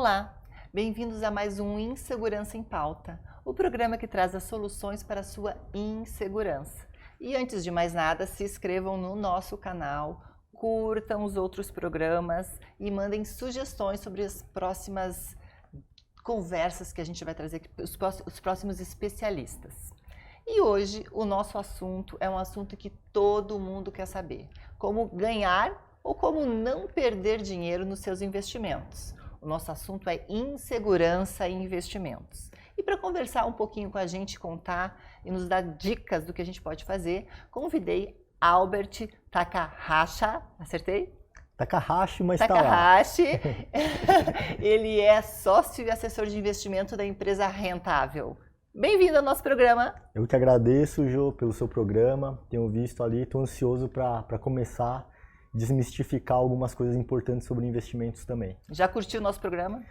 Olá, bem-vindos a mais um Insegurança em Pauta, o programa que traz as soluções para a sua insegurança. E antes de mais nada, se inscrevam no nosso canal, curtam os outros programas e mandem sugestões sobre as próximas conversas que a gente vai trazer aqui, os próximos especialistas. E hoje o nosso assunto é um assunto que todo mundo quer saber: como ganhar ou como não perder dinheiro nos seus investimentos. O nosso assunto é insegurança em investimentos. E para conversar um pouquinho com a gente, contar e nos dar dicas do que a gente pode fazer, convidei Albert Takahashi, acertei? Takahashi, mas Takahashi, ele é sócio e assessor de investimento da empresa Rentável. Bem-vindo ao nosso programa. Eu que agradeço, Jo, pelo seu programa. Tenho visto ali, estou ansioso para começar a desmistificar algumas coisas importantes sobre investimentos também. Já curtiu o nosso programa?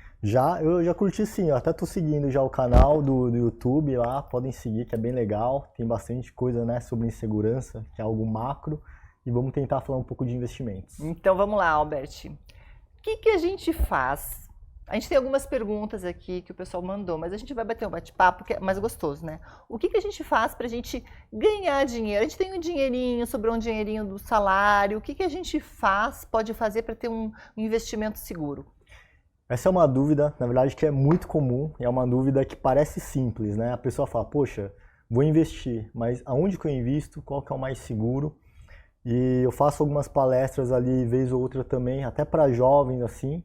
Eu já curti sim, eu até estou seguindo já o canal do YouTube lá, podem seguir, que é bem legal. Tem bastante coisa, né, sobre insegurança, que é algo macro, e vamos tentar falar um pouco de investimentos. Então vamos lá, Albert. O que a gente faz? A gente tem algumas perguntas aqui que o pessoal mandou, mas a gente vai bater um bate-papo que é mais gostoso, né? O que a gente faz para a gente ganhar dinheiro? A gente tem um dinheirinho, sobrou um dinheirinho do salário. O que a gente pode fazer para ter um investimento seguro? Essa é uma dúvida, na verdade, que é muito comum, e é uma dúvida que parece simples, né? A pessoa fala, poxa, vou investir, mas aonde que eu invisto? Qual que é o mais seguro? E eu faço algumas palestras ali, vez ou outra também, até para jovens, assim,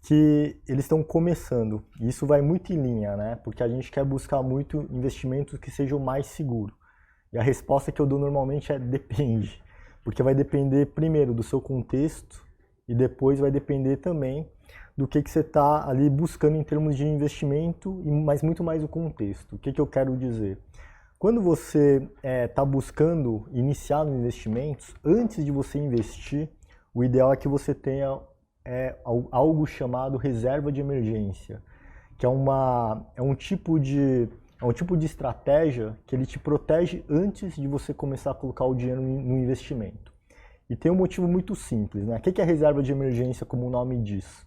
que eles estão começando. E isso vai muito em linha, né? Porque a gente quer buscar muito investimentos que sejam mais seguros. E a resposta que eu dou normalmente é depende. Porque vai depender primeiro do seu contexto e depois vai depender também do que você está ali buscando em termos de investimento, mas muito mais o contexto. O que eu quero dizer? Quando você está buscando iniciar nos investimentos, antes de você investir, o ideal é que você tenha algo chamado reserva de emergência, que é um tipo de estratégia que ele te protege antes de você começar a colocar o dinheiro no investimento. E tem um motivo muito simples, né? O que é a reserva de emergência, como o nome diz?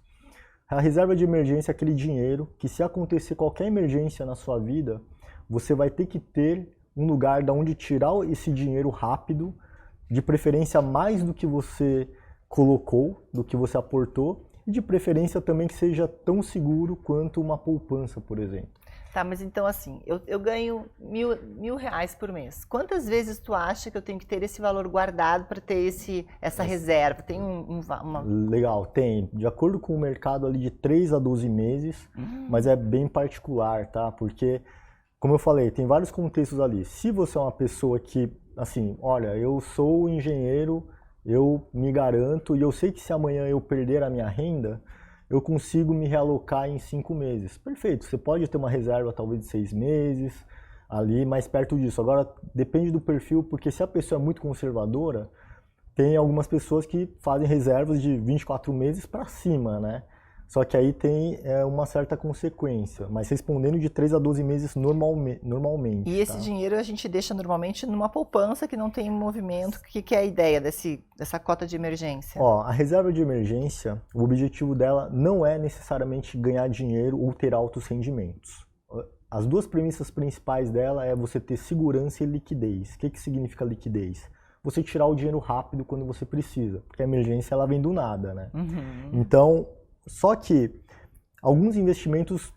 A reserva de emergência é aquele dinheiro que, se acontecer qualquer emergência na sua vida, você vai ter que ter um lugar de onde tirar esse dinheiro rápido, de preferência mais do que você colocou, do que você aportou, e de preferência também que seja tão seguro quanto uma poupança, por exemplo. Tá, mas então assim, eu ganho mil reais por mês. Quantas vezes tu acha que eu tenho que ter esse valor guardado para ter essa reserva? Tem uma... Legal, tem. De acordo com o mercado ali de 3 a 12 meses, mas é bem particular, tá? Porque, como eu falei, tem vários contextos ali. Se você é uma pessoa que, assim, olha, eu sou engenheiro, eu me garanto e eu sei que se amanhã eu perder a minha renda, eu consigo me realocar em 5 meses. Perfeito, você pode ter uma reserva talvez de 6 meses, ali mais perto disso. Agora, depende do perfil, porque se a pessoa é muito conservadora, tem algumas pessoas que fazem reservas de 24 meses para cima, né? Só que aí tem uma certa consequência, mas respondendo de 3 a 12 meses normalmente. E esse dinheiro a gente deixa normalmente numa poupança que não tem movimento. O que é a ideia dessa cota de emergência? Ó, a reserva de emergência, o objetivo dela não é necessariamente ganhar dinheiro ou ter altos rendimentos. As duas premissas principais dela é você ter segurança e liquidez. O que significa liquidez? Você tirar o dinheiro rápido quando você precisa, porque a emergência ela vem do nada, né? Então, só que alguns investimentos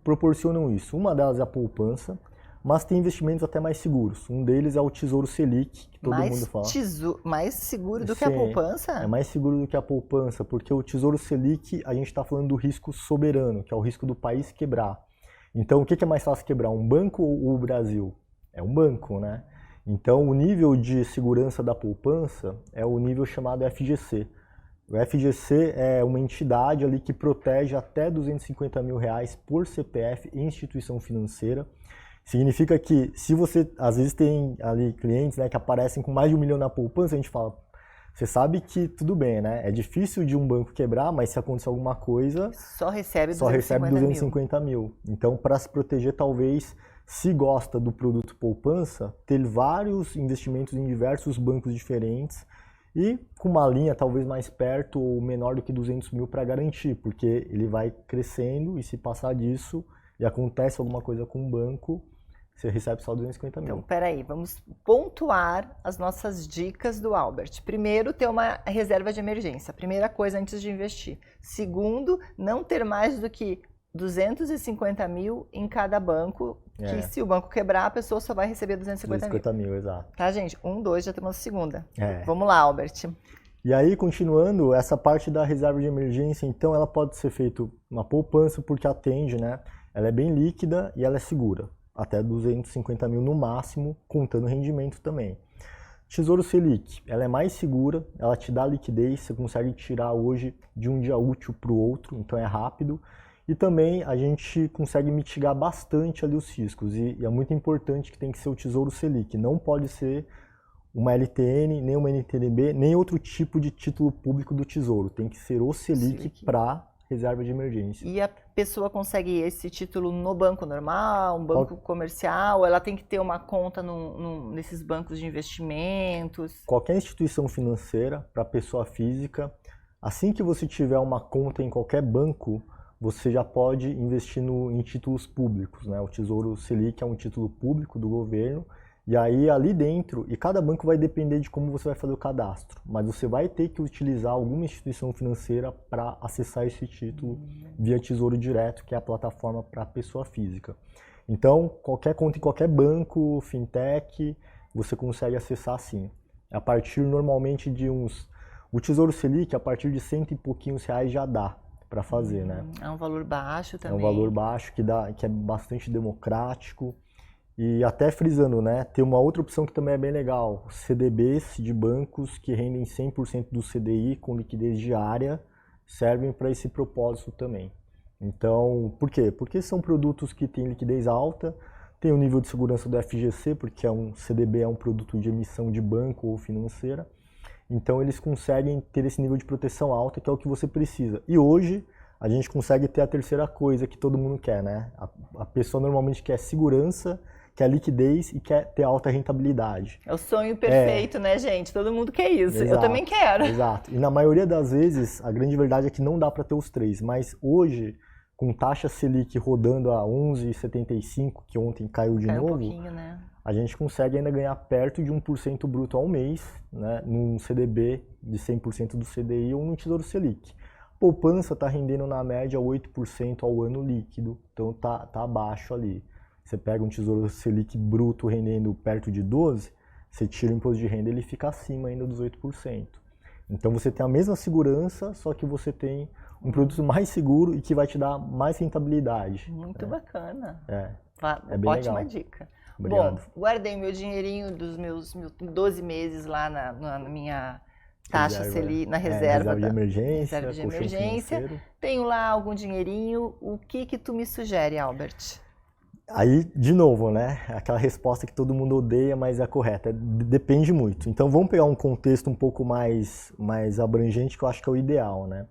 proporcionam isso. Uma delas é a poupança, mas tem investimentos até mais seguros. Um deles é o Tesouro Selic, que todo mundo fala. Mais seguro do que a poupança? É mais seguro do que a poupança, porque o Tesouro Selic, a gente está falando do risco soberano, que é o risco do país quebrar. Então, o que é mais fácil quebrar, um banco ou o Brasil? É um banco, né? Então, o nível de segurança da poupança é o nível chamado FGC. O FGC é uma entidade ali que protege até R$250 mil por CPF em instituição financeira. Significa que se você, às vezes tem ali clientes, né, que aparecem com mais de 1 milhão na poupança, a gente fala, você sabe que tudo bem, né? É difícil de um banco quebrar, mas se acontecer alguma coisa, só recebe 250 mil. Então, para se proteger, talvez, se gosta do produto poupança, ter vários investimentos em diversos bancos diferentes E com uma linha talvez mais perto ou menor do que 200 mil para garantir, porque ele vai crescendo e se passar disso e acontece alguma coisa com o banco, você recebe só 250 mil. Então, peraí, vamos pontuar as nossas dicas do Albert. Primeiro, ter uma reserva de emergência, primeira coisa antes de investir. Segundo, não ter mais do que 250 mil em cada banco, que se o banco quebrar, a pessoa só vai receber 250 mil. Exato. Tá, gente? 1, 2, já temos a segunda. É. Vamos lá, Albert. E aí, continuando, essa parte da reserva de emergência, então, ela pode ser feita uma poupança porque atende, né? Ela é bem líquida e ela é segura. Até 250 mil no máximo, contando rendimento também. Tesouro Selic, ela é mais segura, ela te dá liquidez, você consegue tirar hoje de um dia útil para o outro, então é rápido. E também a gente consegue mitigar bastante ali os riscos. E é muito importante que tem que ser o Tesouro Selic, não pode ser uma LTN, nem uma NTNB, nem outro tipo de título público do Tesouro. Tem que ser o Selic para reserva de emergência. E a pessoa consegue esse título no banco normal, um banco comercial? Ela tem que ter uma conta nesses bancos de investimentos? Qualquer instituição financeira para pessoa física, assim que você tiver uma conta em qualquer banco, você já pode investir em títulos públicos, né? O Tesouro Selic é um título público do governo. E aí, ali dentro, e cada banco vai depender de como você vai fazer o cadastro, mas você vai ter que utilizar alguma instituição financeira para acessar esse título via Tesouro Direto, que é a plataforma para pessoa física. Então, qualquer conta em qualquer banco, fintech, você consegue acessar sim. A partir, normalmente, o Tesouro Selic, a partir de R$100 e pouquinhos já dá para fazer, né? É um valor baixo também. É um valor baixo que é bastante democrático. E até frisando, né, tem uma outra opção que também é bem legal, CDBs de bancos que rendem 100% do CDI com liquidez diária, servem para esse propósito também. Então, por quê? Porque são produtos que têm liquidez alta, tem o nível de segurança do FGC, porque CDB é um produto de emissão de banco ou financeira, então eles conseguem ter esse nível de proteção alta, que é o que você precisa. E hoje a gente consegue ter a terceira coisa que todo mundo quer, né? A pessoa normalmente quer segurança, quer liquidez e quer ter alta rentabilidade. É o sonho perfeito, né, gente? Todo mundo quer isso. Exato, eu também quero. Exato. E na maioria das vezes, a grande verdade é que não dá para ter os três. Mas hoje, com taxa Selic rodando a 11,75, que ontem caiu de novo, um pouquinho, né? A gente consegue ainda ganhar perto de 1% bruto ao mês, né, num CDB de 100% do CDI ou num Tesouro Selic. Poupança está rendendo na média 8% ao ano líquido, então tá abaixo ali. Você pega um Tesouro Selic bruto rendendo perto de 12%, você tira o imposto de renda e ele fica acima ainda dos 8%. Então você tem a mesma segurança, só que você tem um produto mais seguro e que vai te dar mais rentabilidade. Muito bacana. É bem Ótima legal. dica. Obrigado. Bom, guardei meu dinheirinho dos meus 12 meses lá na minha taxa Selic, na reserva de emergência, reserva de colchão emergência. financeiro. Tenho lá algum dinheirinho. O que tu me sugere, Albert? Aí, de novo, né? Aquela resposta que todo mundo odeia, mas é correta. Depende muito. Então, vamos pegar um contexto um pouco mais abrangente, que eu acho que é o ideal, né?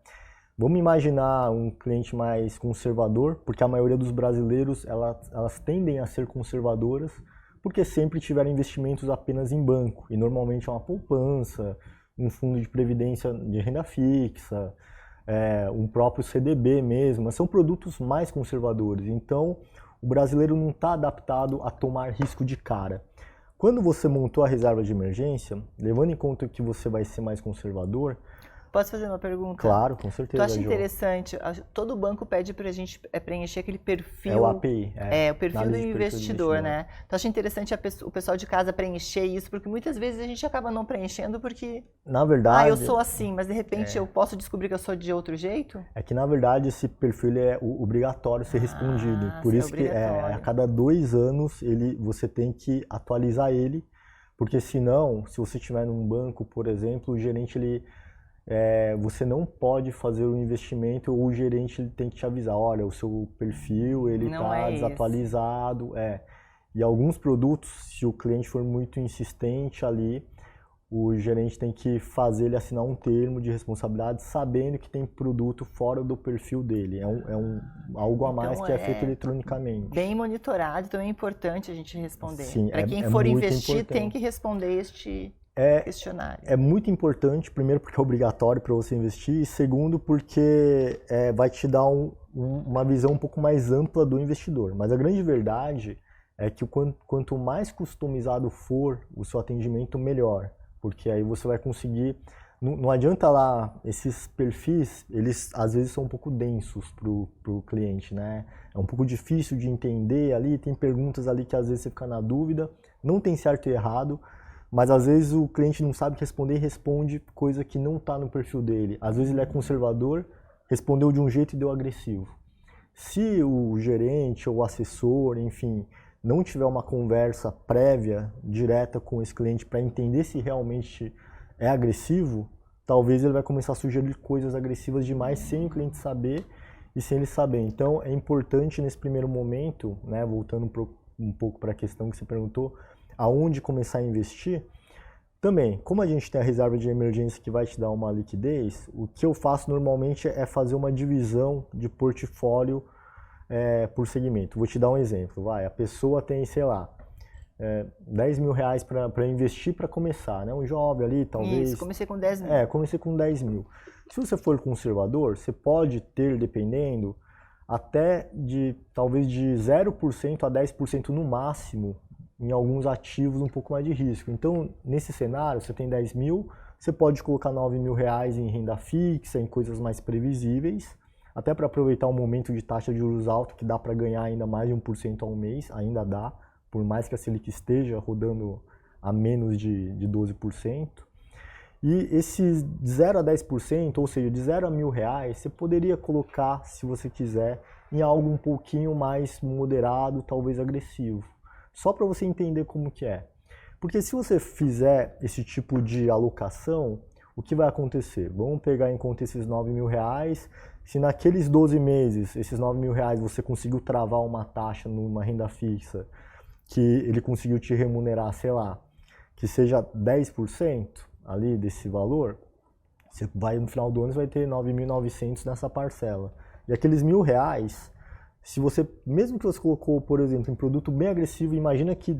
Vamos imaginar um cliente mais conservador, porque a maioria dos brasileiros, elas tendem a ser conservadoras, porque sempre tiveram investimentos apenas em banco. E normalmente é uma poupança, um fundo de previdência de renda fixa, um próprio CDB mesmo. Mas são produtos mais conservadores. Então, o brasileiro não está adaptado a tomar risco de cara. Quando você montou a reserva de emergência, levando em conta que você vai ser mais conservador... Posso fazer uma pergunta? Claro, com certeza, Tu acha Jo. interessante, todo banco pede pra gente preencher aquele perfil... É o API. o perfil do investidor, né? Tu acha interessante o pessoal de casa preencher isso? Porque muitas vezes a gente acaba não preenchendo porque... Na verdade... eu sou assim, mas de repente eu posso descobrir que eu sou de outro jeito? É que, na verdade, esse perfil é obrigatório ser respondido. Por isso que a cada 2 anos você tem que atualizar ele, porque senão, se você estiver num banco, por exemplo, o gerente você não pode fazer o investimento ou o gerente tem que te avisar, olha, o seu perfil está desatualizado. E alguns produtos, se o cliente for muito insistente ali, o gerente tem que fazer ele assinar um termo de responsabilidade sabendo que tem produto fora do perfil dele. Algo a mais que é feito eletronicamente. Bem monitorado, então é importante a gente responder. Sim, para quem for muito investir, importante. tem que responder este... questionário? É muito importante, primeiro porque é obrigatório para você investir, e segundo porque vai te dar uma visão um pouco mais ampla do investidor. Mas a grande verdade é que quanto mais customizado for o seu atendimento, melhor. Porque aí você vai conseguir... Não adianta lá, esses perfis, eles às vezes são um pouco densos pro cliente, né? É um pouco difícil de entender ali, tem perguntas ali que às vezes você fica na dúvida, não tem certo e errado, mas às vezes o cliente não sabe responder e responde coisa que não está no perfil dele. Às vezes ele é conservador, respondeu de um jeito e deu agressivo. Se o gerente ou o assessor, enfim, não tiver uma conversa prévia, direta com esse cliente para entender se realmente é agressivo, talvez ele vai começar a sugerir coisas agressivas demais sem o cliente saber e sem ele saber. Então é importante nesse primeiro momento, né, voltando um pouco para a questão que você perguntou, aonde começar a investir. Também, como a gente tem a reserva de emergência que vai te dar uma liquidez, o que eu faço normalmente é fazer uma divisão de portfólio por segmento. Vou te dar um exemplo. A pessoa tem, sei lá, 10 mil reais para investir para começar, né? Um jovem ali, talvez... Isso, comecei com 10 mil. Comecei com 10 mil. Se você for conservador, você pode ter, dependendo, até talvez de 0% a 10% no máximo em alguns ativos um pouco mais de risco. Então, nesse cenário, você tem 10 mil, você pode colocar 9 mil reais em renda fixa, em coisas mais previsíveis, até para aproveitar um momento de taxa de juros alta que dá para ganhar ainda mais de 1% ao mês, ainda dá, por mais que a Selic esteja rodando a menos de 12%. E esses de 0 a 10%, ou seja, de 0 a mil reais, você poderia colocar, se você quiser, em algo um pouquinho mais moderado, talvez agressivo. Só para você entender como que é. Porque se você fizer esse tipo de alocação, o que vai acontecer? Vamos pegar em conta esses 9 mil reais. Se naqueles 12 meses, esses 9 mil reais, você conseguiu travar uma taxa numa renda fixa, que ele conseguiu te remunerar, sei lá, que seja 10% ali desse valor, você vai, no final do ano você vai ter 9.900 nessa parcela. E aqueles R$1.000, se você, mesmo que você colocou, por exemplo, em produto bem agressivo, imagina que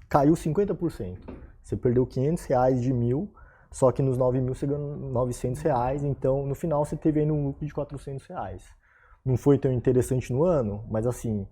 caiu 50%. Você perdeu R$500 de 1.000, só que nos 9 mil você ganhou R$900, então no final você teve aí um lucro de R$400. Não foi tão interessante no ano, mas assim...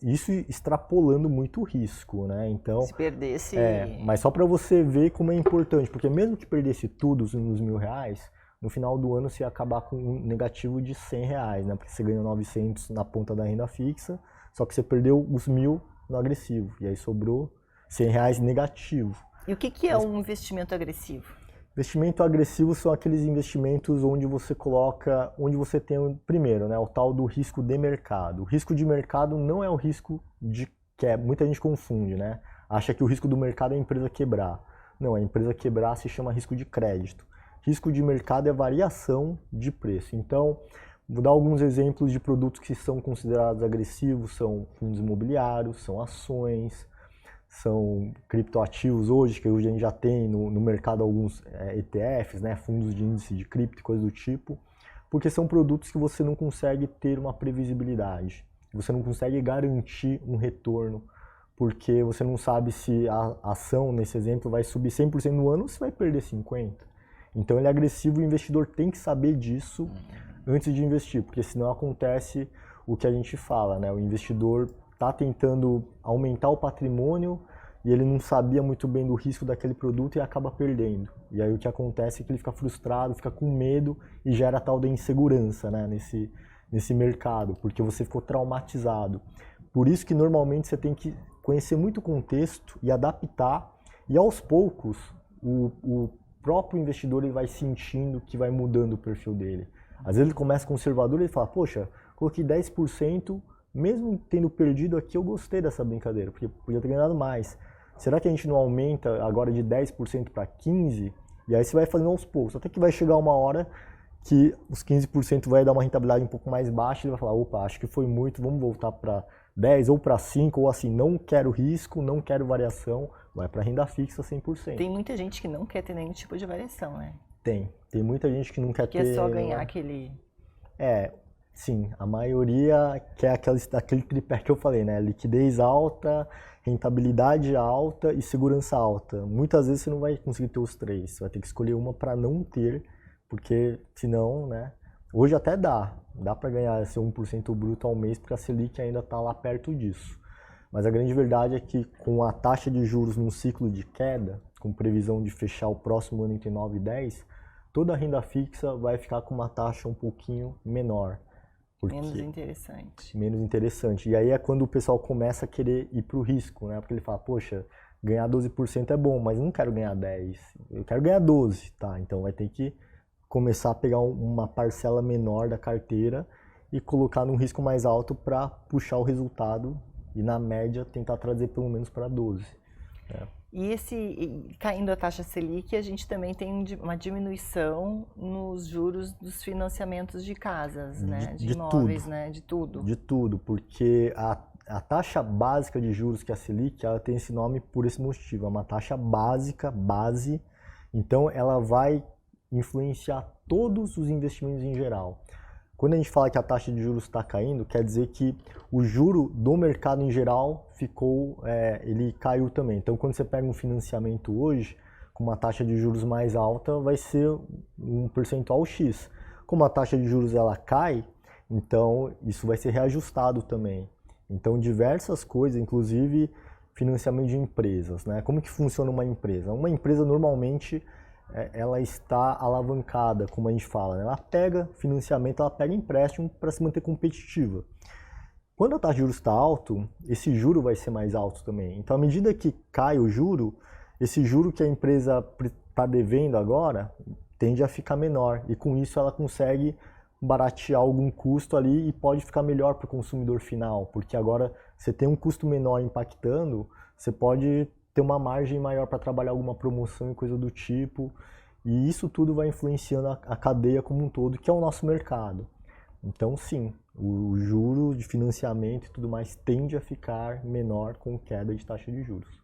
isso extrapolando muito o risco, né? Então, se perdesse... mas só para você ver como é importante, porque mesmo que perdesse tudo nos R$1.000, no final do ano você ia acabar com um negativo de R$100, né? Porque você ganhou 900 na ponta da renda fixa, só que você perdeu os 1.000 no agressivo, e aí sobrou R$100 negativo. E o que é um investimento agressivo? Investimento agressivo são aqueles investimentos onde você coloca, onde você tem, primeiro, né, o tal do risco de mercado. O risco de mercado não é o risco muita gente confunde, né? Acha que o risco do mercado é a empresa quebrar. Não, a empresa quebrar se chama risco de crédito. Risco de mercado é variação de preço. Então, vou dar alguns exemplos de produtos que são considerados agressivos, são fundos imobiliários, são ações, são criptoativos hoje, que hoje a gente já tem no mercado alguns ETFs, né, fundos de índice de cripto, coisa do tipo, porque são produtos que você não consegue ter uma previsibilidade, você não consegue garantir um retorno, porque você não sabe se a ação, nesse exemplo, vai subir 100% no ano ou se vai perder 50%. Então ele é agressivo, o investidor tem que saber disso antes de investir, porque senão acontece o que a gente fala, né, o investidor está tentando aumentar o patrimônio e ele não sabia muito bem do risco daquele produto e acaba perdendo. E aí o que acontece é que ele fica frustrado, fica com medo e gera a tal da insegurança, né, nesse mercado, porque você ficou traumatizado. Por isso que normalmente você tem que conhecer muito o contexto e adaptar, e aos poucos o próprio investidor ele vai sentindo que vai mudando o perfil dele. Às vezes ele começa conservador e ele fala, poxa, coloquei 10%, mesmo tendo perdido aqui, eu gostei dessa brincadeira, porque podia ter ganhado mais. Será que a gente não aumenta agora de 10% para 15%? E aí você vai fazendo aos poucos, até que vai chegar uma hora que os 15% vai dar uma rentabilidade um pouco mais baixa, e ele vai falar, opa, acho que foi muito, vamos voltar para 10% ou para 5%, ou assim, não quero risco, não quero variação, vai para renda fixa 100%. Tem muita gente que não quer ter nenhum tipo de variação, né? Tem muita gente que não quer ter... Que é só ganhar aquele... Sim, a maioria quer aquele tripé que eu falei, né? Liquidez alta, rentabilidade alta e segurança alta. Muitas vezes você não vai conseguir ter os três, você vai ter que escolher uma para não ter, porque senão, né? Hoje até dá para ganhar esse 1% bruto ao mês, porque a Selic ainda está lá perto disso. Mas a grande verdade é que com a taxa de juros num ciclo de queda, com previsão de fechar o próximo ano entre 9 e 10, toda a renda fixa vai ficar com uma taxa um pouquinho menor. Menos interessante. Menos interessante. E aí é quando o pessoal começa a querer ir para o risco, né? Porque ele fala, poxa, ganhar 12% é bom, mas eu não quero ganhar 10%, eu quero ganhar 12%, tá? Então vai ter que começar a pegar uma parcela menor da carteira e colocar num risco mais alto para puxar o resultado e, na média, tentar trazer pelo menos para 12%. Né? E caindo a taxa Selic, a gente também tem uma diminuição nos juros dos financiamentos de casas, né? De imóveis, tudo, né? De tudo. De tudo, porque a taxa básica de juros, que é a Selic, ela tem esse nome por esse motivo. É uma taxa básica, base, então ela vai influenciar todos os investimentos em geral. Quando a gente fala que a taxa de juros está caindo, quer dizer que o juro do mercado em geral ele caiu também. Então, quando você pega um financiamento hoje, com uma taxa de juros mais alta, vai ser um percentual X. Como a taxa de juros ela cai, então isso vai ser reajustado também. Então, diversas coisas, inclusive financiamento de empresas, né? Como que funciona uma empresa? Uma empresa normalmente ela está alavancada, como a gente fala, né? Ela pega financiamento, ela pega empréstimo para se manter competitiva. Quando a taxa de juros está alto, esse juro vai ser mais alto também. Então, à medida que cai o juro, esse juro que a empresa está devendo agora tende a ficar menor. E com isso ela consegue baratear algum custo ali e pode ficar melhor para o consumidor final. Porque agora você tem um custo menor impactando, você pode ter uma margem maior para trabalhar alguma promoção e coisa do tipo. E isso tudo vai influenciando a cadeia como um todo, que é o nosso mercado. Então, sim, o juro de financiamento e tudo mais tende a ficar menor com queda de taxa de juros.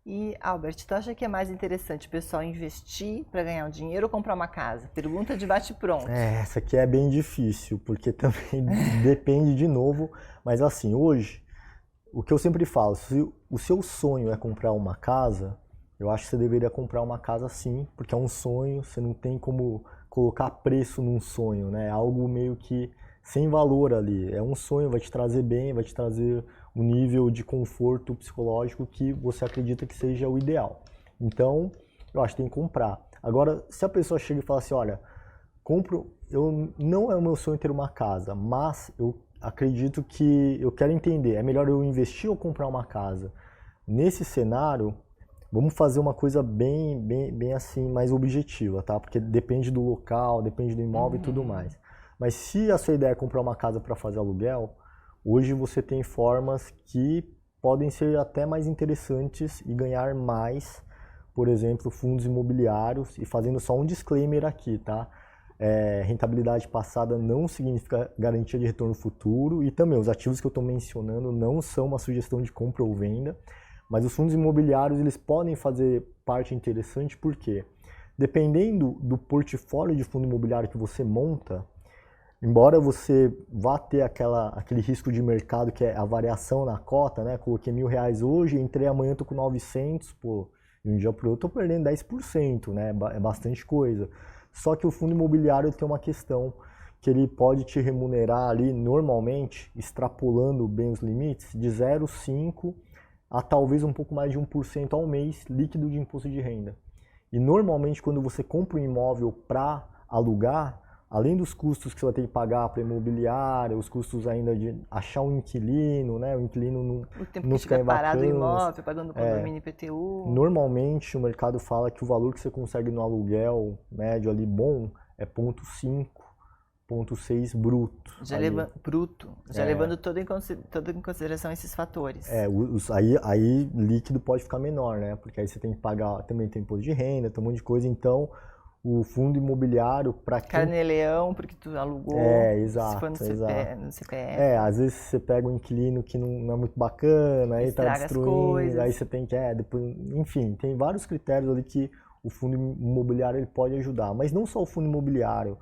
E, Albert, tu acha que é mais interessante o pessoal investir para ganhar um dinheiro ou comprar uma casa? Pergunta de bate-pronto. Essa aqui é bem difícil, porque também depende de novo. Mas assim, hoje, o que eu sempre falo, se o seu sonho é comprar uma casa, eu acho que você deveria comprar uma casa sim, porque é um sonho, você não tem como colocar preço num sonho, né? É algo meio que sem valor ali. É um sonho, vai te trazer bem, vai te trazer um nível de conforto psicológico que você acredita que seja o ideal. Então, eu acho que tem que comprar. Agora, se a pessoa chega e fala assim, olha, não é o meu sonho ter uma casa, mas eu acredito que eu quero entender, é melhor eu investir ou comprar uma casa? Nesse cenário, vamos fazer uma coisa bem assim, mais objetiva, tá? Porque depende do local, depende do imóvel e tudo mais. Mas se a sua ideia é comprar uma casa para fazer aluguel, hoje você tem formas que podem ser até mais interessantes e ganhar mais, por exemplo, fundos imobiliários. E fazendo só um disclaimer aqui, tá? Rentabilidade passada não significa garantia de retorno futuro, e também os ativos que eu estou mencionando não são uma sugestão de compra ou venda, mas os fundos imobiliários eles podem fazer parte interessante porque, dependendo do portfólio de fundo imobiliário que você monta, embora você vá ter aquele risco de mercado que é a variação na cota, né? Coloquei R$1.000 hoje, entrei amanhã, estou com 900, pô, de um dia para o outro estou perdendo 10%, né? É bastante coisa. Só que o fundo imobiliário tem uma questão que ele pode te remunerar ali normalmente, extrapolando bem os limites, de 0,5% a talvez um pouco mais de 1% ao mês líquido de imposto de renda. E normalmente quando você compra um imóvel para alugar, além dos custos que você vai ter que pagar para imobiliária, os custos ainda de achar um inquilino, né? O inquilino não fica parado o imóvel, pagando condomínio IPTU. Normalmente o mercado fala que o valor que você consegue no aluguel médio ali bom é 0,5, 0,6 bruto. Já levando todo em consideração esses fatores. Aí líquido pode ficar menor, né? Porque aí você tem que pagar, também tem imposto de renda, tem um monte de coisa, então o fundo imobiliário para quem... Carnê-leão, porque tu alugou, exato, se for no CPF. Às vezes você pega um inquilino que não é muito bacana, aí tá destruindo, aí você tem que, depois, enfim, tem vários critérios ali que o fundo imobiliário ele pode ajudar. Mas não só o fundo imobiliário,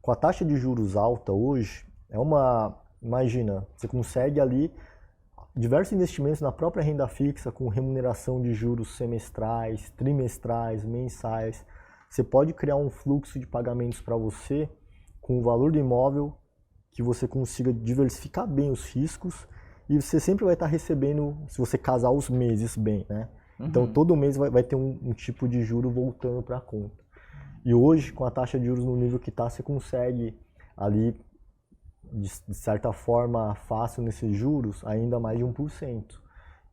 com a taxa de juros alta hoje, Imagina, você consegue ali diversos investimentos na própria renda fixa com remuneração de juros semestrais, trimestrais, mensais. Você pode criar um fluxo de pagamentos para você com o valor do imóvel que você consiga diversificar bem os riscos e você sempre vai estar recebendo, se você casar os meses bem, né? Então todo mês vai ter um tipo de juro voltando para a conta. E hoje, com a taxa de juros no nível que está, você consegue ali, de certa forma, fácil nesses juros, ainda mais de 1%.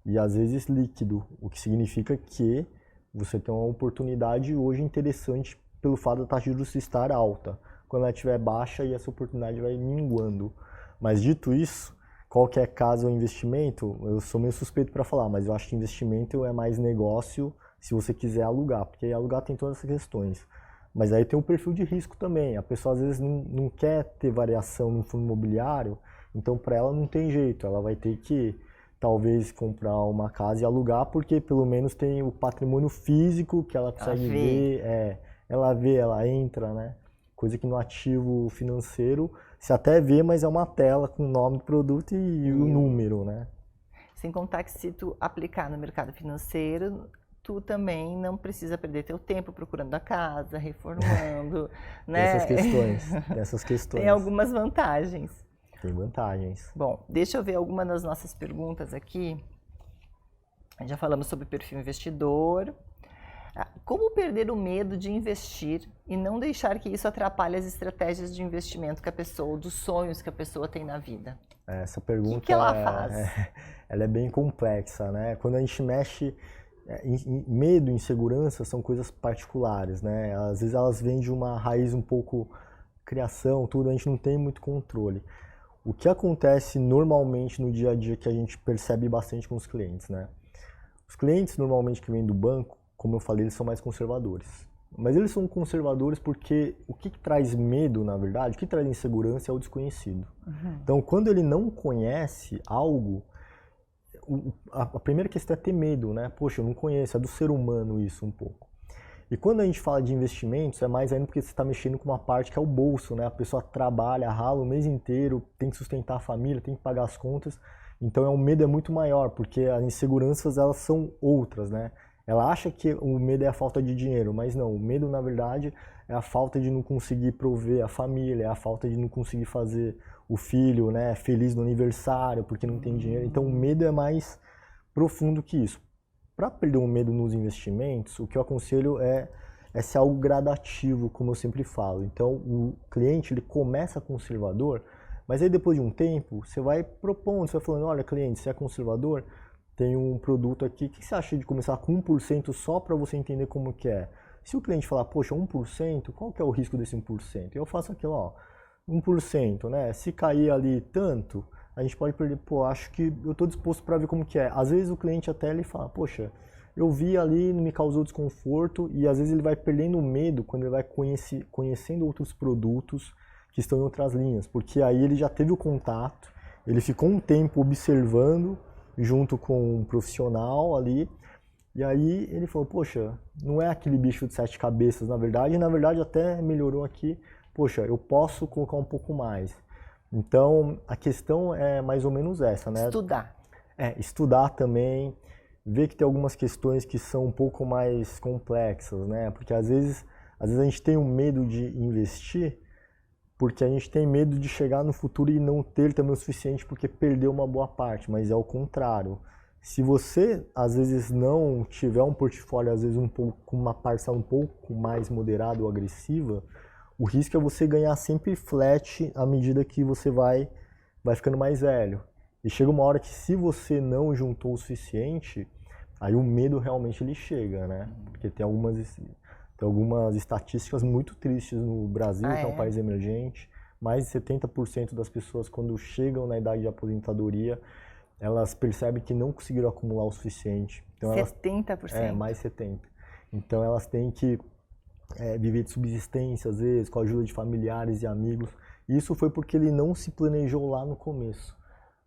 E às vezes líquido, o que significa que você tem uma oportunidade hoje interessante pelo fato da taxa de juros estar alta. Quando ela estiver baixa, e essa oportunidade vai minguando. Mas dito isso, qualquer caso ou investimento, eu sou meio suspeito para falar, mas eu acho que investimento é mais negócio se você quiser alugar, porque alugar tem todas essas questões. Mas aí tem o perfil de risco também. A pessoa às vezes não quer ter variação no fundo imobiliário, então para ela não tem jeito. Ela vai ter que talvez comprar uma casa e alugar, porque pelo menos tem o patrimônio físico que ela consegue ver. Ela vê, ela entra, né? Coisa que no ativo financeiro você até vê, mas é uma tela com o nome do produto e o número, né? Sem contar que se tu aplicar no mercado financeiro, tu também não precisa perder teu tempo procurando a casa, reformando, né? Essas questões. Tem algumas vantagens. Tem vantagens. Bom, deixa eu ver algumas das nossas perguntas aqui. Já falamos sobre perfil investidor. Como perder o medo de investir e não deixar que isso atrapalhe as estratégias de investimento que a pessoa, dos sonhos que a pessoa tem na vida? Essa pergunta, o que ela faz? Ela é bem complexa, né? Quando a gente mexe medo e insegurança são coisas particulares, né? Às vezes elas vêm de uma raiz um pouco criação, tudo, a gente não tem muito controle. O que acontece normalmente no dia a dia que a gente percebe bastante com os clientes, né? Os clientes normalmente que vêm do banco, como eu falei, eles são mais conservadores. Mas eles são conservadores porque o que traz medo, na verdade, o que traz insegurança é o desconhecido. Então, quando ele não conhece algo, a primeira questão é ter medo, né? Poxa, eu não conheço, é do ser humano isso um pouco. E quando a gente fala de investimentos, é mais ainda porque você está mexendo com uma parte que é o bolso, né? A pessoa trabalha, rala o mês inteiro, tem que sustentar a família, tem que pagar as contas. Então o medo é muito maior, porque as inseguranças elas são outras, né? Ela acha que o medo é a falta de dinheiro, mas não, o medo na verdade é a falta de não conseguir prover a família, é a falta de não conseguir fazer o filho, né, feliz no aniversário porque não tem dinheiro. Então o medo é mais profundo que isso. Para perder o medo nos investimentos, o que eu aconselho é ser algo gradativo, como eu sempre falo. Então o cliente ele começa conservador, mas aí depois de um tempo você vai propondo, você vai falando, olha cliente, você é conservador? Tem um produto aqui, o que você acha de começar com 1% só para você entender como que é? Se o cliente falar, poxa, 1%, qual que é o risco desse 1%? Eu faço aquilo, ó, 1%, né? Se cair ali tanto, a gente pode perder, pô, acho que eu estou disposto para ver como que é. Às vezes o cliente até ele fala, poxa, eu vi ali, não me causou desconforto, e às vezes ele vai perdendo medo quando ele vai conhecendo outros produtos que estão em outras linhas, porque aí ele já teve o contato, ele ficou um tempo observando, junto com um profissional ali, e aí ele falou, poxa, não é aquele bicho de 7 cabeças, na verdade, e na verdade até melhorou aqui, poxa, eu posso colocar um pouco mais. Então, a questão é mais ou menos essa, né? Estudar. Estudar também, ver que tem algumas questões que são um pouco mais complexas, né? Porque às vezes a gente tem um medo de investir, porque a gente tem medo de chegar no futuro e não ter também o suficiente porque perdeu uma boa parte, mas é o contrário. Se você, às vezes, não tiver um portfólio, às vezes, com uma parcela um pouco mais moderada ou agressiva, o risco é você ganhar sempre flat à medida que você vai ficando mais velho. E chega uma hora que se você não juntou o suficiente, aí o medo realmente ele chega, né? Porque tem algumas estatísticas muito tristes no Brasil, que é um país emergente. Mais de 70% das pessoas, quando chegam na idade de aposentadoria, elas percebem que não conseguiram acumular o suficiente. Então, 70%? Mais 70%. Então elas têm que viver de subsistência, às vezes, com a ajuda de familiares e amigos. Isso foi porque ele não se planejou lá no começo.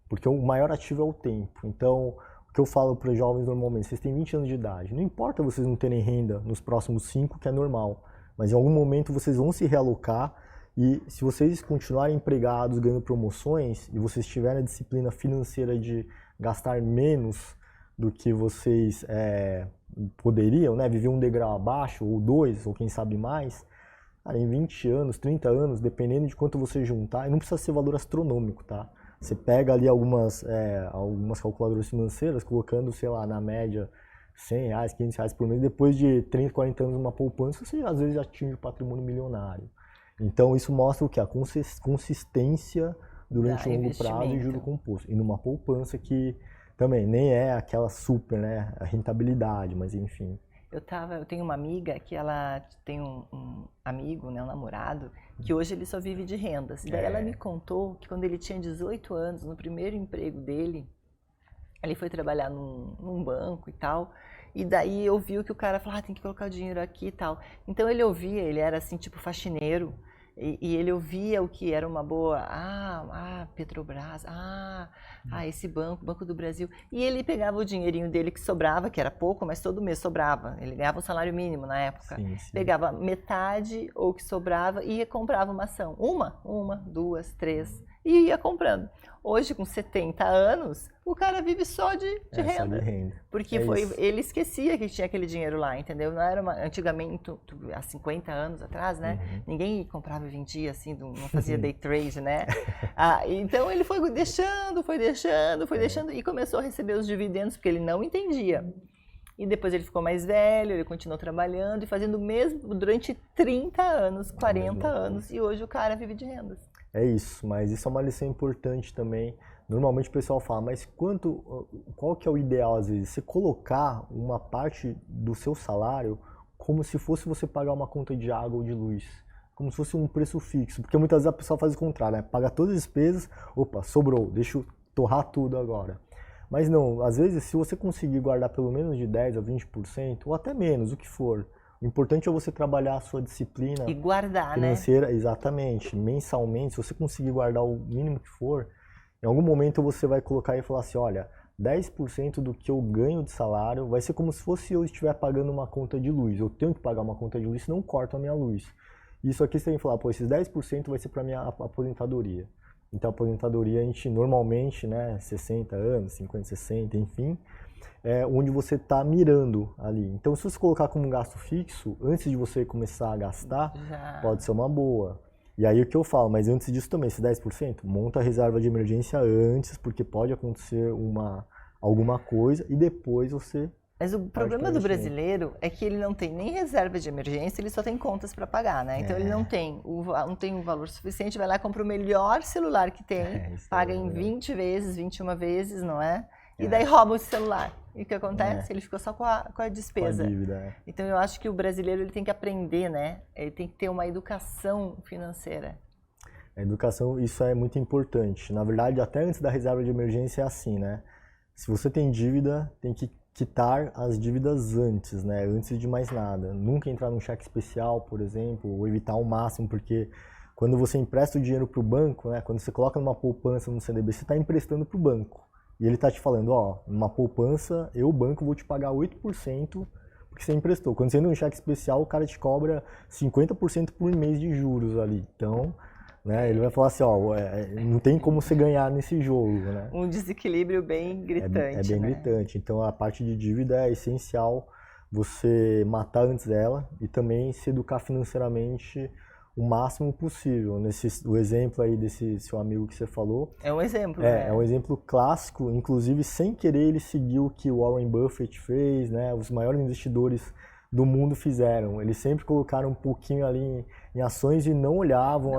Porque o maior ativo é o tempo. Então, o que eu falo para os jovens normalmente, vocês têm 20 anos de idade, não importa vocês não terem renda nos próximos 5, que é normal, mas em algum momento vocês vão se realocar E se vocês continuarem empregados, ganhando promoções, e vocês tiverem a disciplina financeira de gastar menos do que vocês poderiam, né? Viver um degrau abaixo, ou dois, ou quem sabe mais, cara, em 20 anos, 30 anos, dependendo de quanto você juntar, e não precisa ser valor astronômico, tá? Você pega ali algumas calculadoras financeiras, colocando, sei lá, na média, R$100, R$500 por mês, depois de 30, 40 anos numa poupança, você às vezes atinge o patrimônio milionário. Então isso mostra o que? A consistência durante o longo prazo e juro composto. E numa poupança que também nem é aquela super, né, a rentabilidade, mas enfim. Eu tenho uma amiga que ela tem um amigo, né, um namorado, que hoje ele só vive de rendas. E daí ela me contou que quando ele tinha 18 anos, no primeiro emprego dele, ele foi trabalhar num banco e tal, e daí eu vi que o cara falava, tem que colocar o dinheiro aqui e tal. Então ele ouvia, ele era assim, tipo faxineiro, e ele ouvia o que era uma boa, Petrobras, esse Banco do Brasil. E ele pegava o dinheirinho dele que sobrava, que era pouco, mas todo mês sobrava. Ele ganhava o salário mínimo na época. Sim, sim. Pegava metade ou o que sobrava e comprava uma ação. Uma, duas, três. E ia comprando. Hoje, com 70 anos, o cara vive só de renda. Só de renda. Porque ele esquecia que tinha aquele dinheiro lá, entendeu? Não era antigamente, há 50 anos atrás, né? Uhum. Ninguém comprava e vendia assim, não fazia day trade, né? Então ele foi deixando, e começou a receber os dividendos, porque ele não entendia. E depois ele ficou mais velho, ele continuou trabalhando e fazendo o mesmo durante 30 anos, 40 anos, e hoje o cara vive de rendas. É isso, mas isso é uma lição importante também. Normalmente o pessoal fala, mas qual que é o ideal às vezes? Você colocar uma parte do seu salário como se fosse você pagar uma conta de água ou de luz. Como se fosse um preço fixo, porque muitas vezes a pessoa faz o contrário, né? Paga todas as despesas, opa, sobrou, deixa eu torrar tudo agora. Mas não, às vezes se você conseguir guardar pelo menos de 10% a 20%, ou até menos, o que for, o importante é você trabalhar a sua disciplina e guardar, financeira, né? Exatamente, mensalmente, se você conseguir guardar o mínimo que for, em algum momento você vai colocar e falar assim, olha, 10% do que eu ganho de salário vai ser como se fosse eu estiver pagando uma conta de luz. Eu tenho que pagar uma conta de luz, senão corto a minha luz. Isso aqui você tem que falar, pô, esses 10% vai ser para minha aposentadoria. Então a aposentadoria a gente normalmente, né, 60 anos, 50, 60, enfim, onde você está mirando ali. Então, se você colocar como um gasto fixo, antes de você começar a gastar, pode ser uma boa. E aí o que eu falo, mas antes disso também, esse 10%, monta a reserva de emergência antes, porque pode acontecer alguma coisa e depois você... Mas o problema do brasileiro é que ele não tem nem reserva de emergência, ele só tem contas para pagar, né? Então ele não tem um valor suficiente, vai lá e compra o melhor celular que tem, paga em 20 vezes, 21 vezes, não é? E daí rouba o celular. E o que acontece? Ele ficou só com a despesa. Com a dívida, Então eu acho que o brasileiro ele tem que aprender, né? Ele tem que ter uma educação financeira. A educação, isso é muito importante. Na verdade, até antes da reserva de emergência é assim, né? Se você tem dívida, tem que quitar as dívidas antes, né? Antes de mais nada. Nunca entrar num cheque especial, por exemplo, ou evitar ao máximo, porque quando você empresta o dinheiro para o banco, né? Quando você coloca numa poupança no CDB, você está emprestando para o banco. E ele está te falando, ó, numa poupança, o banco, vou te pagar 8% porque você emprestou. Quando você entra num cheque especial, o cara te cobra 50% por mês de juros ali. Então, né, ele vai falar assim, ó, não tem como você ganhar nesse jogo, né? Um desequilíbrio bem gritante, É bem gritante. Então, a parte de dívida é essencial você matar antes dela e também se educar financeiramente o máximo possível. O exemplo aí desse seu amigo que você falou. É um exemplo, né? É um exemplo clássico, inclusive sem querer ele seguiu o que o Warren Buffett fez, né? Os maiores investidores do mundo fizeram. Eles sempre colocaram um pouquinho ali em ações e não olhavam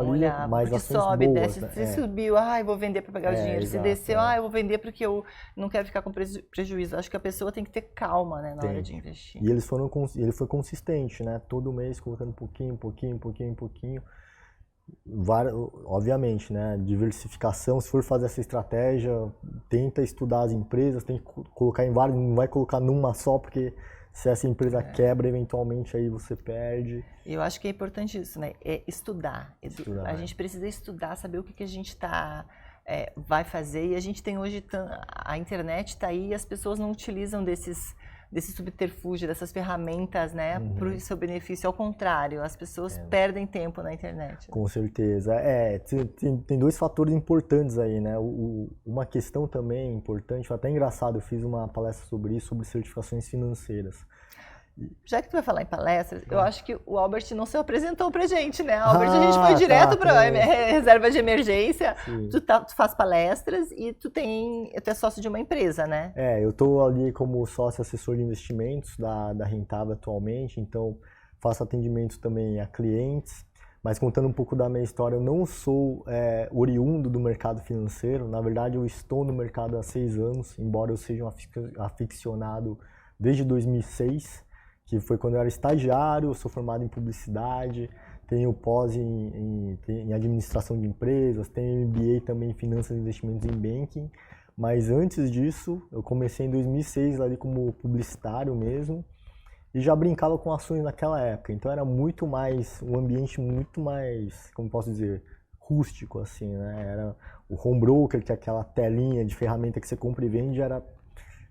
mais ações sobe, boas. Desce, se subiu, eu vou vender para pegar o dinheiro. Exato, se desceu, eu vou vender porque eu não quero ficar com prejuízo. Acho que a pessoa tem que ter calma, né, na hora de investir. E ele foi consistente, né? Todo mês colocando um pouquinho. Obviamente, né? Diversificação, se for fazer essa estratégia, tenta estudar as empresas, tem que colocar em várias, não vai colocar numa só, porque se essa empresa quebra, eventualmente aí você perde. Eu acho que é importante isso, né? É estudar. A gente precisa estudar, saber o que a gente vai fazer. E a gente tem hoje, a internet está aí e as pessoas não utilizam desse subterfúgio, dessas ferramentas, né, para o seu benefício. Ao contrário, as pessoas perdem tempo na internet. Com certeza. Tem dois fatores importantes aí, né? Uma questão também importante, foi até engraçado, eu fiz uma palestra sobre isso, sobre certificações financeiras. Já que tu vai falar em palestras, eu acho que o Albert não se apresentou pra gente, né? Albert, a gente foi direto pra reserva de emergência. Tu faz palestras e tu é sócio de uma empresa, né? Eu tô ali como sócio assessor de investimentos da Rentável atualmente, então faço atendimento também a clientes, mas contando um pouco da minha história, eu não sou oriundo do mercado financeiro, na verdade eu estou no mercado há 6 anos, embora eu seja um aficionado desde 2006, que foi quando eu era estagiário, eu sou formado em publicidade, tenho pós em administração de empresas, tenho MBA também em finanças e investimentos em banking, mas antes disso, eu comecei em 2006 ali como publicitário mesmo, e já brincava com ações naquela época, então era muito mais, um ambiente muito mais, como posso dizer, rústico assim, né? Era o home broker, que é aquela telinha de ferramenta que você compra e vende,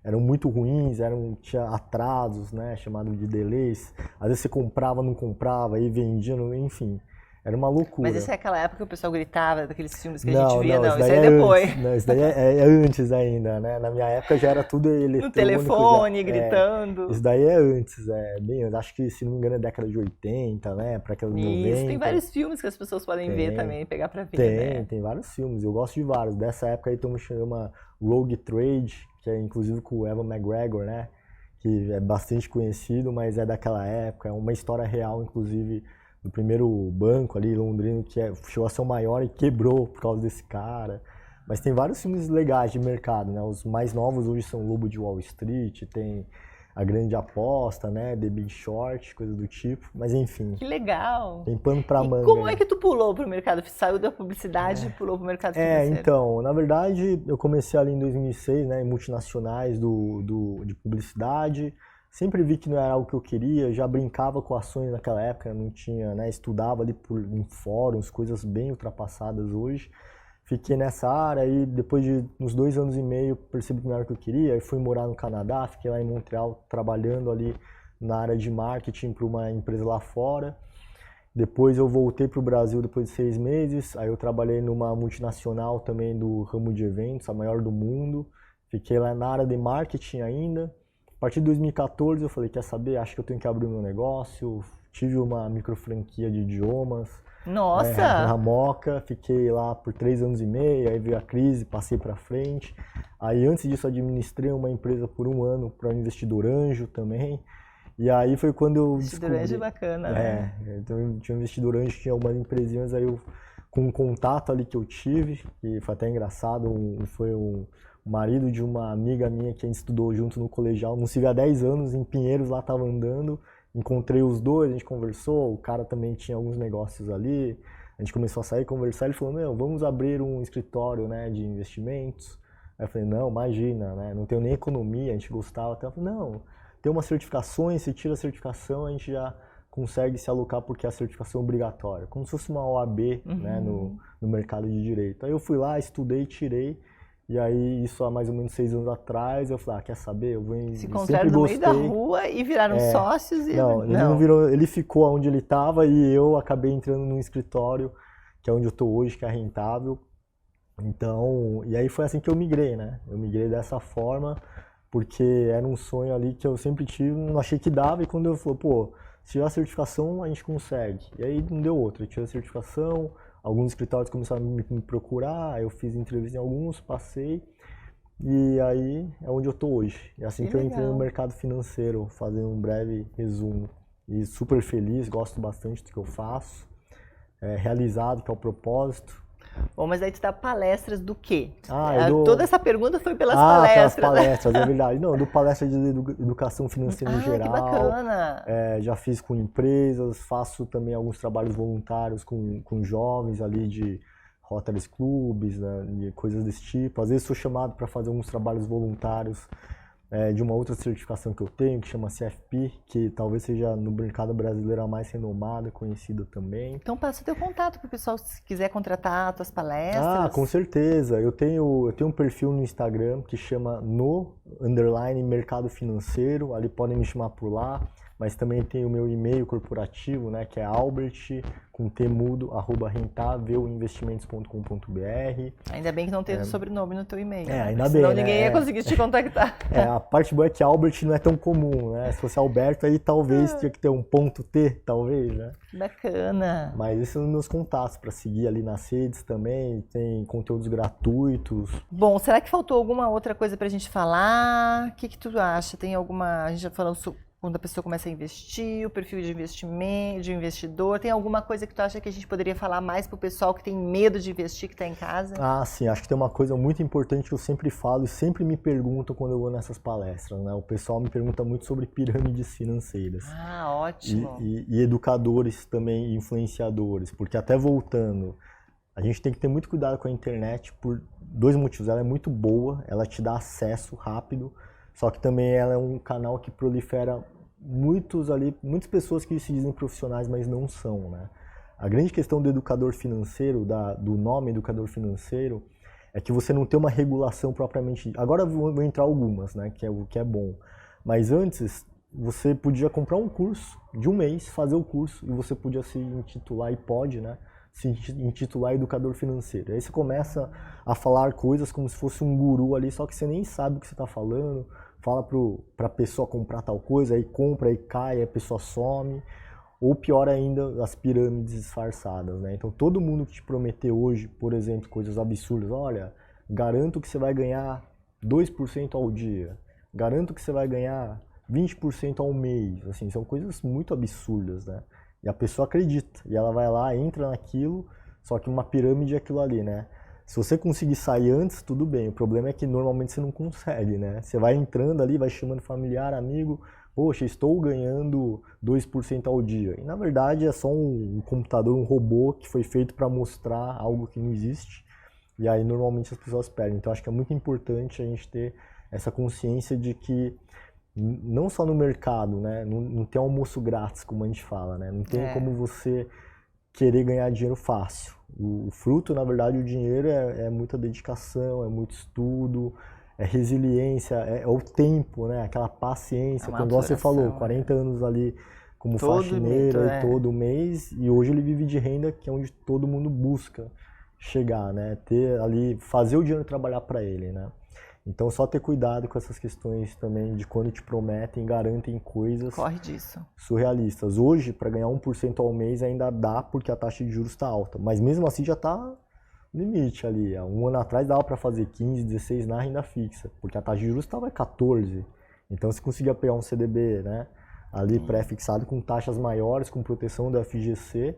eram muito ruins, tinha atrasos, né, chamado de delays. Às vezes você comprava, não comprava, aí vendia, enfim, era uma loucura. Mas isso é aquela época que o pessoal gritava, daqueles filmes que a Não, gente via, não, isso aí é depois. Antes, não, isso daí é antes ainda, né? Na minha época já era tudo eletrônico. No telefone, gritando. Isso daí é antes, bem antes. Acho que, se não me engano, é década de 80, né? Para aquelas 90. Isso, tem vários filmes que as pessoas podem ver também, pegar pra ver, né? Tem vários filmes, eu gosto de vários. Dessa época aí todo mundo chama Rogue Trade, que é inclusive com o Evan McGregor, né? Que é bastante conhecido, mas é daquela época. É uma história real, inclusive, do primeiro banco ali, londrino, que chegou a ser o maior e quebrou por causa desse cara. Mas tem vários filmes legais de mercado, né? Os mais novos hoje são Lobo de Wall Street, tem A Grande Aposta, né? The Big Short, coisa do tipo. Mas enfim. Que legal! Tem pano pra manga. Como é que tu pulou pro mercado? Saiu da publicidade e pulou pro mercado financeiro? Então, na verdade, eu comecei ali em 2006, né? Em multinacionais de publicidade. Sempre vi que não era algo que eu queria, já brincava com ações naquela época, não tinha, né? Estudava ali em fóruns, coisas bem ultrapassadas hoje. Fiquei nessa área e depois de uns 2 anos e meio percebi que não era o que eu queria. Aí fui morar no Canadá, fiquei lá em Montreal trabalhando ali na área de marketing para uma empresa lá fora. Depois eu voltei para o Brasil depois de 6 meses, aí eu trabalhei numa multinacional também do ramo de eventos, a maior do mundo. Fiquei lá na área de marketing ainda. A partir de 2014 eu falei, quer saber, acho que eu tenho que abrir o meu negócio. Tive uma micro franquia de idiomas. Nossa! Na Moca, fiquei lá por 3 anos e meio, aí veio a crise, passei para frente. Aí antes disso administrei uma empresa por 1 ano para um investidor anjo também. E aí foi quando eu descobri... Investidor anjo é bacana, né? Então tinha um investidor anjo, tinha algumas empresinhas, aí eu, com um contato ali que eu tive, que foi até engraçado, foi o marido de uma amiga minha que a gente estudou junto no colegial, não se vê há 10 anos, em Pinheiros lá tava andando, encontrei os dois, a gente conversou, o cara também tinha alguns negócios ali, a gente começou a sair, conversar, ele falou, meu, vamos abrir um escritório, né, de investimentos. Aí eu falei, não, imagina, né, não tenho nem economia, a gente gostava, até eu falei, não, tem umas certificações, se tira a certificação, a gente já consegue se alocar porque a certificação é obrigatória, como se fosse uma OAB, né, no mercado de direito. Aí eu fui lá, estudei, tirei, e aí isso há mais ou menos 6 anos atrás, eu falei, quer saber, eu vou se encontraram no meio da rua e viraram sócios e... Não, ele não virou, ele ficou onde ele estava e eu acabei entrando num escritório, que é onde eu estou hoje, que é a Rentável. Então, e aí foi assim que eu migrei, né, eu migrei dessa forma, porque era um sonho ali que eu sempre tive, não achei que dava, e quando eu falei, pô, se tiver a certificação, a gente consegue. E aí não deu outra, eu tive a certificação, alguns escritórios começaram a me procurar, eu fiz entrevista em alguns, passei, e aí é onde eu tô hoje. É assim que eu entrei no mercado financeiro, fazendo um breve resumo. E super feliz, gosto bastante do que eu faço, realizado, que é o propósito. Bom, mas aí tu dá palestras do quê? Toda essa pergunta foi pelas palestras. Pelas palestras, é verdade. Não, eu dou palestra de educação financeira em geral. Que bacana! Já fiz com empresas, faço também alguns trabalhos voluntários com jovens ali de Rotary Clubs, né, de coisas desse tipo. Às vezes sou chamado para fazer alguns trabalhos voluntários de uma outra certificação que eu tenho, que chama CFP, que talvez seja no mercado brasileiro a mais renomada, conhecida também. Então passa o teu contato para o pessoal, se quiser contratar tuas palestras. Ah, com certeza. Eu tenho um perfil no Instagram que chama _mercado financeiro, ali podem me chamar por lá, mas também tem o meu e-mail corporativo, né, que é albert, com temudo, @rentavelinvestimentos.com.br. Ainda bem que não teve o sobrenome no teu e-mail. Ainda bem, senão né? ninguém ia conseguir te contactar. A parte boa é que Albert não é tão comum, né? Se fosse Alberto, aí talvez tinha que ter um ponto T, talvez, né? Bacana. Mas esses são os meus contatos para seguir ali nas redes também, tem conteúdos gratuitos. Bom, será que faltou alguma outra coisa pra gente falar? O que tu acha? Tem alguma... A gente já falou quando a pessoa começa a investir, o perfil de investimento, de investidor. Tem alguma coisa que tu acha que a gente poderia falar mais pro pessoal que tem medo de investir, que está em casa? Ah, sim. Acho que tem uma coisa muito importante que eu sempre falo e sempre me perguntam quando eu vou nessas palestras, né? O pessoal me pergunta muito sobre pirâmides financeiras. Ah, ótimo. E educadores também, influenciadores. Porque até voltando, a gente tem que ter muito cuidado com a internet por 2 motivos. Ela é muito boa, ela te dá acesso rápido, só que também ela é um canal que prolifera muitas pessoas que se dizem profissionais, mas não são, né? A grande questão do educador financeiro, do nome educador financeiro, é que você não tem uma regulação propriamente... Agora vou entrar algumas, né, que é o que é bom. Mas antes, você podia comprar um curso de 1 mês, fazer o curso, e você podia se intitular, e pode, né, se intitular educador financeiro. Aí você começa a falar coisas como se fosse um guru ali, só que você nem sabe o que você está falando, fala para a pessoa comprar tal coisa, aí compra, aí cai, aí a pessoa some. Ou pior ainda, as pirâmides disfarçadas, né? Então todo mundo que te prometeu hoje, por exemplo, coisas absurdas, olha, garanto que você vai ganhar 2% ao dia, garanto que você vai ganhar 20% ao mês, assim, são coisas muito absurdas, né? E a pessoa acredita, e ela vai lá, entra naquilo, só que uma pirâmide é aquilo ali, né? Se você conseguir sair antes, tudo bem, o problema é que normalmente você não consegue, né? Você vai entrando ali, vai chamando familiar, amigo, poxa, estou ganhando 2% ao dia. E na verdade é só um computador, um robô que foi feito para mostrar algo que não existe, e aí normalmente as pessoas perdem. Então acho que é muito importante a gente ter essa consciência de que não só no mercado, né? Não tem almoço grátis, como a gente fala, né? Não tem como você querer ganhar dinheiro fácil. O fruto, na verdade, o dinheiro é muita dedicação, é muito estudo, é resiliência, é o tempo, né? Aquela paciência. Quando você falou, 40 anos ali como faxineiro todo mês, e hoje ele vive de renda, que é onde todo mundo busca chegar, né? Ter ali, fazer o dinheiro trabalhar para ele, né? Então só ter cuidado com essas questões também de quando te prometem, garantem coisas surrealistas. Hoje, para ganhar 1% ao mês ainda dá porque a taxa de juros está alta, mas mesmo assim já está no limite ali. Há 1 ano atrás dava para fazer 15, 16 na renda fixa, porque a taxa de juros estava 14. Então você conseguia pegar um CDB, né, ali pré-fixado com taxas maiores, com proteção do FGC,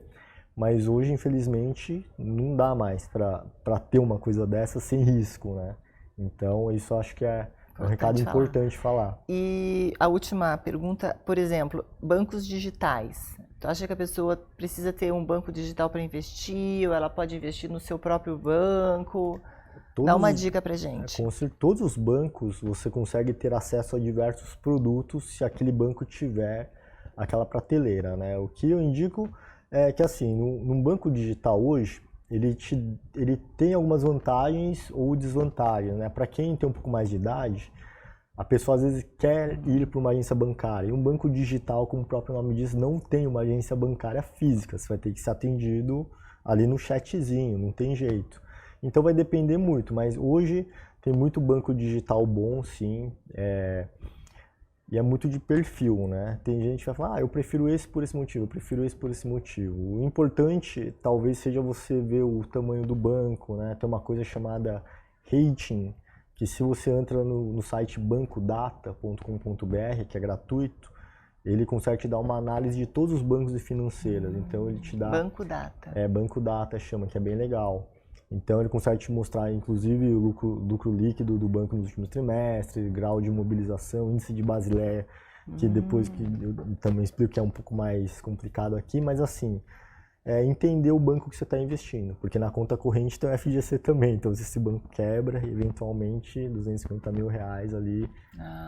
mas hoje infelizmente não dá mais para ter uma coisa dessa sem risco, né? Então, isso acho que é um recado importante falar. E a última pergunta, por exemplo, bancos digitais. Tu acha que a pessoa precisa ter um banco digital para investir, ou ela pode investir no seu próprio banco? Dá uma dica pra gente. Todos os bancos você consegue ter acesso a diversos produtos se aquele banco tiver aquela prateleira, né? O que eu indico é que, assim, num banco digital hoje, ele tem algumas vantagens ou desvantagens, né? Para quem tem um pouco mais de idade, a pessoa às vezes quer ir para uma agência bancária. E um banco digital, como o próprio nome diz, não tem uma agência bancária física. Você vai ter que ser atendido ali no chatzinho, não tem jeito. Então vai depender muito, mas hoje tem muito banco digital bom, sim. E é muito de perfil, né? Tem gente que vai falar, eu prefiro esse por esse motivo, eu prefiro esse por esse motivo. O importante talvez seja você ver o tamanho do banco, né? Tem uma coisa chamada rating, que se você entra no site bancodata.com.br, que é gratuito, ele consegue te dar uma análise de todos os bancos e financeiras. Então ele te dá... Banco Data. Banco Data chama, que é bem legal. Então ele consegue te mostrar, inclusive, o lucro líquido do banco nos últimos trimestres, grau de mobilização, índice de Basileia, que depois que eu também explico que é um pouco mais complicado aqui, mas assim, entender o banco que você está investindo, porque na conta corrente tem o FGC também, então se esse banco quebra, eventualmente R$250 mil ali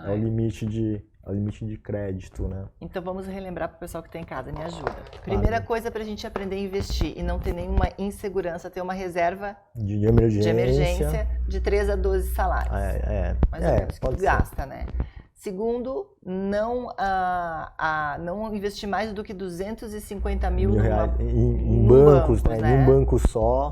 é o limite de crédito, né? Então vamos relembrar para o pessoal que está em casa, me ajuda. Primeira coisa para a gente aprender a investir e não ter nenhuma insegurança, ter uma reserva de emergência de 3 a 12 salários. Mais ou menos, que tu gasta, né? Segundo, não investir mais do que 250 mil em bancos, né? Em um banco só,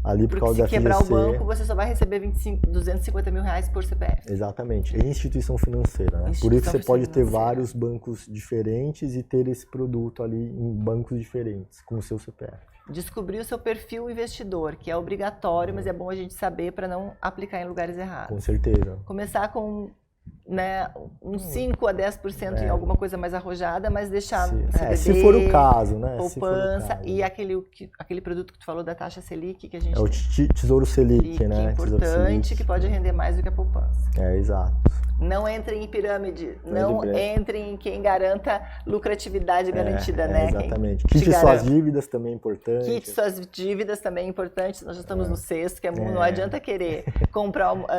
ali por causa da FGC. Porque se quebrar o banco, você só vai receber 250 mil reais por CPF. Exatamente, é instituição financeira, né? Por isso você pode ter vários bancos diferentes e ter esse produto ali em bancos diferentes, com o seu CPF. Descobrir o seu perfil investidor, que é obrigatório, mas é bom a gente saber para não aplicar em lugares errados. Com certeza. Começar com uns 5 a 10% em alguma coisa mais arrojada, mas deixar CDB, se for o caso, né? Poupança e aquele produto que tu falou da taxa Selic que a gente o Tesouro Selic, né? Que é importante, que pode render mais do que a poupança. Exato. Não entrem em pirâmide, não entrem em quem garanta lucratividade garantida, né? Exatamente. Quite suas dívidas também é importante. Quite suas dívidas também é importante. Nós já estamos no sexto, que não adianta querer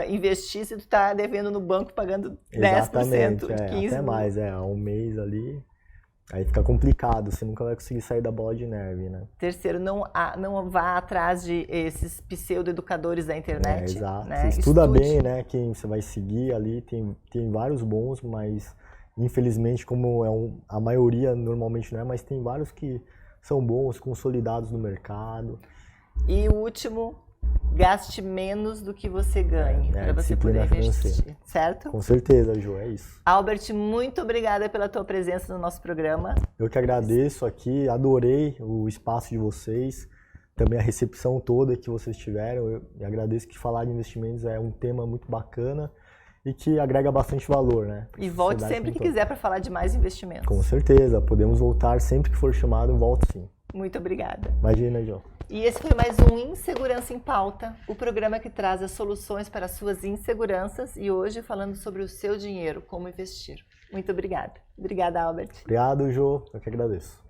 investir se tu está devendo no banco pagando 10%, 15%. Até mais, há um mês ali. Aí fica complicado, você nunca vai conseguir sair da bola de neve, né? Terceiro, não vá atrás de esses pseudo-educadores da internet. Exato. Né? Você estuda bem, né? Quem você vai seguir ali, tem vários bons, mas infelizmente, como a maioria normalmente não é, mas tem vários que são bons, consolidados no mercado. E o último, gaste menos do que você ganhe para você poder investir, certo? Com certeza, Jo, é isso. Albert, muito obrigada pela tua presença no nosso programa. Eu que agradeço aqui, adorei o espaço de vocês, também a recepção toda que vocês tiveram. Eu agradeço que falar de investimentos é um tema muito bacana e que agrega bastante valor, né? E volte sempre que quiser para falar de mais investimentos. Com certeza, podemos voltar sempre que for chamado, volto sim. Muito obrigada. Imagina, Jo. E esse foi mais um Insegurança em Pauta, o programa que traz as soluções para as suas inseguranças e hoje falando sobre o seu dinheiro, como investir. Muito obrigada. Obrigada, Albert. Obrigado, Jo. Eu que agradeço.